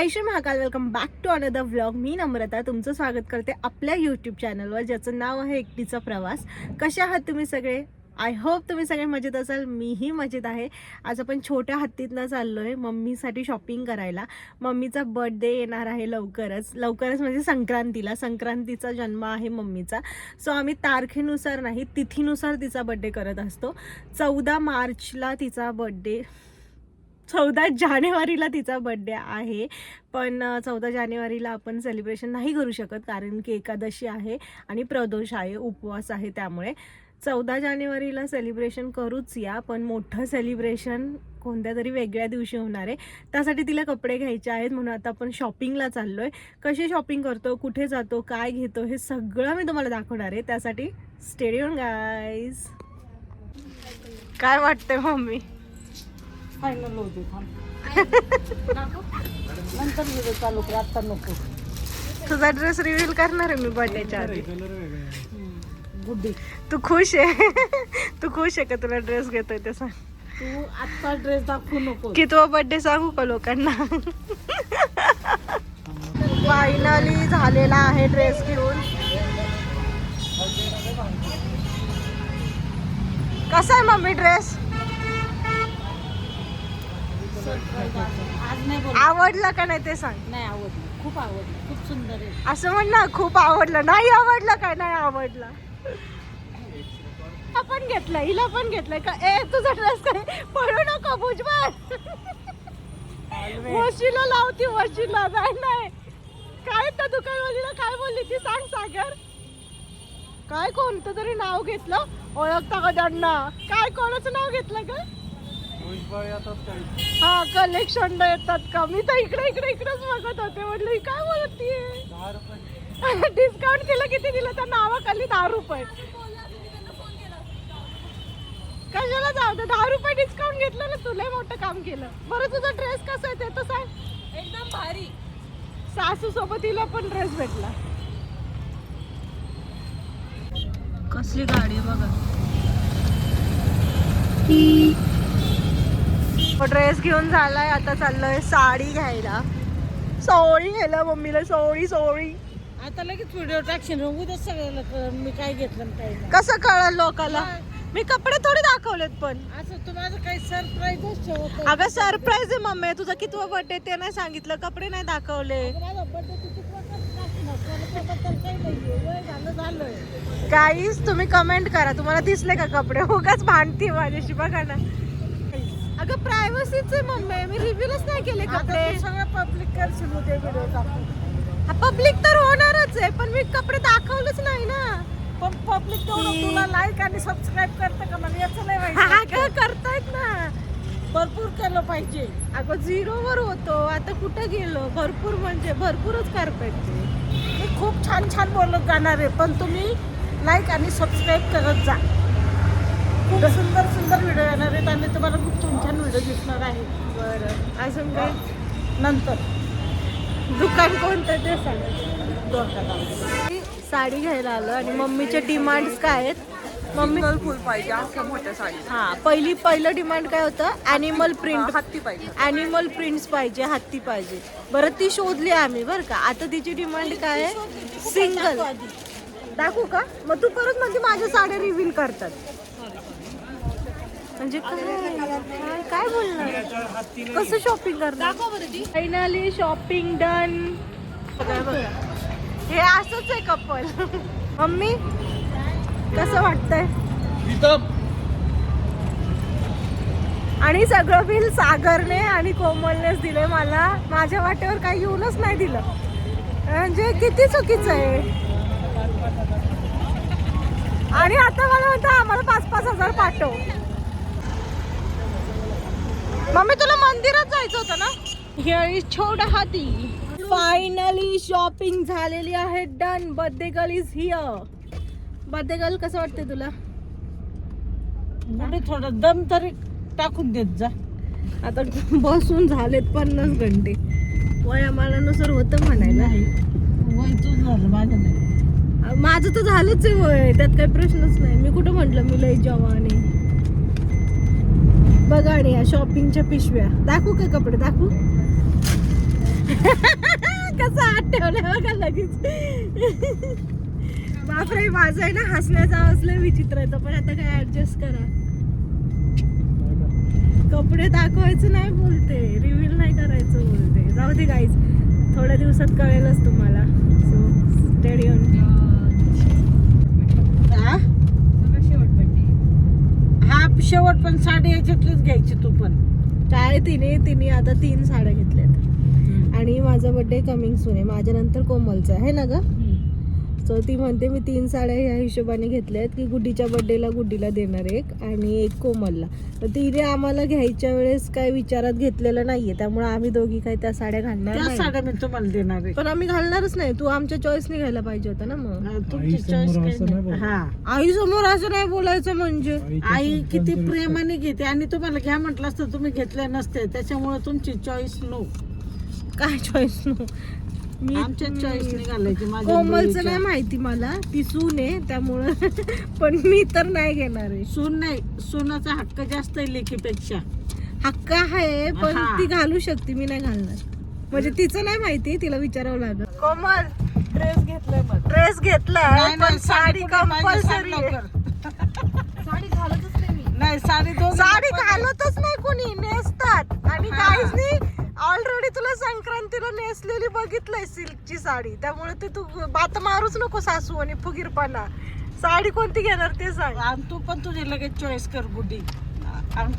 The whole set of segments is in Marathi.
आयुष्य Mahakal, welcome back to another vlog. मी नम्रता तुमचं स्वागत करते आपल्या यूट्यूब चॅनलवर, ज्याचं नाव आहे एकटीचा प्रवास. कशा आहात तुम्ही सगळे? आय होप तुम्ही सगळे मजेत असाल. मीही मजेत आहे. आज आपण छोट्या हत्तीतनं चाललो आहे मम्मीसाठी शॉपिंग करायला. मम्मीचा बर्थडे येणार आहे लवकरच म्हणजे संक्रांतीचा जन्म आहे मम्मीचा. सो आम्ही तारखेनुसार नाही, तिथीनुसार तिचा बर्थडे करत असतो. 14 मार्चला तिचा बर्थडे, 14 जानेवारीला तिचा बर्थडे आहे. पण 14 जानेवारीला आपण सेलिब्रेशन नाही करू शकत, कारण की एकादशी आहे आणि प्रदोष आहे, उपवास आहे. त्यामुळे 14 जानेवारीला सेलिब्रेशन करूच या, पण मोठं सेलिब्रेशन कोणत्या तरी वेगळ्या दिवशी होणार आहे. त्यासाठी तिला कपडे घ्यायचे आहेत, म्हणून आता आपण शॉपिंगला चाललो आहे. कशी शॉपिंग करतो, कुठे जातो, काय घेतो, हे सगळं मी तुम्हाला दाखवणार आहे. त्यासाठी स्टे ट्यून गाईज. काय वाटतंय मम्मी? फायनल होते नंतर व्हिडिओ चालू कर, आता नको. तुझा ड्रेस रिव्हील करणार आहे मी बर्थडेच्या आधी. गुड्डी, तू खुश आहे? तू खुश आहे का तुला ड्रेस घेतोय ते सांग. तू आत्ता ड्रेस दाखवू नको. की तो बर्थडे सांगू का लोकांना? फायनली झालेला आहे ड्रेस घेऊन. कसा आहे मम्मी ड्रेस? आज नाही बोल. आवडलं का नाही ते सांग. नाही आवडलं, खूप आवडलं, खूप सुंदर आहे. असं म्हण ना, खूप आवडलं. नाही आवडलं काय? नाही आवडलं. आपण घेतलं, हिला पण घेतलंय का? तुझा ड्रेस काय? पळू नको भुजबळ. वशीला लावती, वशीला नाही. काय त्या दुकानवालीला काय बोलली ती सांग सागर? काय कोणतं तरी नाव घेतलं, ओळखता का त्यांना? काय कोणाचं नाव घेतलं का? हा, कलेक्शन येतात का? मी तर इकडेच बघत होते. म्हटलं काय बोलतीये? डिस्काउंट केलं, किती दिलं त्या नावाखाली? 10 रुपये. कशाला जाऊ दे, 10 रुपये डिस्काउंट घेतलं ना, तुला मोठं काम केलं. बरं, तुझा ड्रेस कसा आहे ते तर सांग. एकदम भारी. सासू सोबत हिला पण ड्रेस भेटला. कसली गाडी बघा. ड्रेस घेऊन झालाय, आता चाललोय साडी घ्यायला. सोळी घ्यायला मम्मीला. सोळी आता लगेच व्हिडिओ टाकशील, उद्या सगळ्याला मी काय घेतलं आणि काय नाही. कसं कळलं लोकाला? मी कपडे थोडे दाखवलेत. पण असं तू माझं काही सरप्राईजच ठेवत. अगं सरप्राईज आहे मम्मी. तुझा कितवा बर्थडे ते नाही सांगितलं, कपडे नाही दाखवले. माझा बर्थडे तुझी काही नाहीये. वय झालं. गाईस तुम्ही कमेंट करा, तुम्हाला दिसले का कपडे? उगाच भांडती माझ्याशी. बघा ना. अगं प्रायव्हसीच आहे मम्मी, मी रिव्ह्यूच नाही केले कपडे. सगळं पब्लिक करशील उद्या व्हिडिओ टाकून. पब्लिक तर होणारच आहे, पण मी कपडे दाखवलंच नाही ना. पण पब्लिक तुला लाईक आणि सबस्क्राईब करतं का? मला याचं नाही माहिती. अगं करतायत ना, भरपूर केलं पाहिजे. अगं 0 वर होतो, आता कुठं गेलो? भरपूर म्हणजे भरपूरच करतायत ते. मी खूप छान बोलत जाणार आहे, पण तुम्ही लाईक आणि सबस्क्राईब करत जा. खूप सुंदर व्हिडिओ येणार आहेत आणि तुम्हाला खूप छान व्हिडिओ दिसणार आहे. बरं, अजून काय? नंतर दुकान कोणतं ते सांग. साडी घ्यायला आलो आणि मम्मीचे डिमांड्स काय आहेत? मम्मी फुल पाहिजे असं मोठ्या साडी. हा, पहिलं डिमांड काय होतं? Animal print. हत्ती पाहिजे. ॲनिमल प्रिंट्स पाहिजे, हत्ती पाहिजे. बरं, ती शोधली आम्ही बरं का. आता तिची डिमांड काय आहे? सिंगल. दाखवू का? मग तू परत म्हणजे माझ्या साड्या रिव्हील करतात म्हणजे काय बोलणार? कसं शॉपिंग करणार? Finally shopping done. हे असंच आहे कपल. मम्मी कसं वाटतंय? आणि सगळं बिल सागरने आणि कोमलनेच दिले मला. माझ्या वाटेवर काही येऊनच नाही दिलं, म्हणजे किती चुकीचं आहे. आणि आता मला म्हणतं आम्हाला 5-5 हजार पाठव. मम्मी तुला मंदिरात जायचं होतं ना? हिअर इज छोटा हाती. फायनली शॉपिंग झालेली आहे, done. Birthday girl is here. Birthday girl कसं वाटतंय तुला? थोडा दम तरी टाकून देत जा. आता बसून झालेत 50 घंटे. वयामानानुसार होतं म्हणायला. वय तूच झालं, माझं नाही. माझं तर झालंच आहे वय, त्यात काही प्रश्नच नाही. मी कुठं म्हटलं मी लय जवान आहे. बघा आणि या शॉपिंगच्या पिशव्या दाखवू का? कपडे दाखवू? कसं हात ठेवलं बघा लगेच. बापरे, माझं आहे ना हसण्याचा आवाज लय विचित्र येतो, पण आता काय ऍडजस्ट करा. कपडे दाखवायचं नाही बोलते, रिव्हील नाही करायचं बोलते. जाऊ दे गाईज, थोड्या दिवसात कळेलच तुम्हाला. So stay tune. हा शेवट पण साडी याच्यातलीच घ्यायची तू पण. काय तिने आता 3 साड्या घेतल्यात आणि माझा बर्थडे कमिंग सून आहे. माझ्या नंतर कोमलचा आहे ना ग. सो ती म्हणते मी 3 साड्या ह्या हिशोबाने घेतल्यात की गुड्डीच्या बर्थडेला गुड्डीला देणार एक आणि एक कोमलला. तर तिने आम्हाला घ्यायच्या वेळेस काय विचारात घेतलेलं नाहीये, त्यामुळे आम्ही दोघी काही त्या साड्या घालणार त्या नाही. साड्या मी तुम्हाला देणार आहे. पण आम्ही घालणारच नाही. तू आमच्या चॉईसने घ्यायला पाहिजे होता ना. मग तुमची चॉईस. हा, आई समोर असं नाही बोलायचं म्हणजे. आई किती प्रेमाने घेते आणि तुम्हाला घ्या म्हटलं असतं तुम्ही घेतल्या नसते, त्याच्यामुळे तुमची चॉईस नो. काय चॉईस नो? मी आमच्या चॉईस घालायची. माझ्या कोमलचं मुलीच्या. नाही माहिती मला, ती सून आहे त्यामुळं. पण मी तर नाही घेणार आहे. सून नाही, सुनाचा हक्क जास्त आहे लेकीपेक्षा. हक्क आहे पण हा. ती घालू शकते, मी नाही घालणार. म्हणजे तिचं नाही माहिती, तिला विचारावं लागेल. कोमल ड्रेस घेतलाय मग. ड्रेस घेतलाय नाही, पण नाही, साडी कुठे पाहिजे सांग कंपल्सरी आहे. लवकर. साडी घालतच नाही मी. नाही, साडी दोन साडी घालतच नाही कोणी, नेसतात. आणि हा. काहीच नाही, ऑलरेडी तुला संक्रांतीला नेसलेली बघितलंय सिल्कची साडी, त्यामुळे ते तू बात मारूच नको सासू आणि फुगीरपणा. साडी कोणती घेणार ते सांग. आणि तू पण तुझी लगेच चॉईस कर गुडी. आणि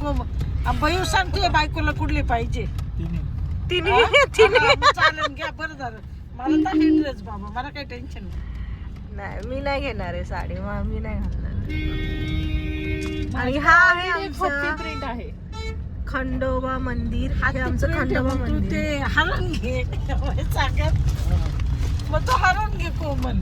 बयू सांगते बायकोला कुठली पाहिजे. तिने चालेल, घ्या, बरं झालं. मला तर हे ड्रेस बाबा, मला काही टेन्शन नाही. नाही, मी नाही घेणार आहे साडी, मी नाही घालणार. आणि हा आहे आमचा प्रिंट आहे खंडोबा मंदिर. हे आमचं खंडोबा तू मंदिर. ते हरण घे सांगत, मग तो हरण घे कोमल.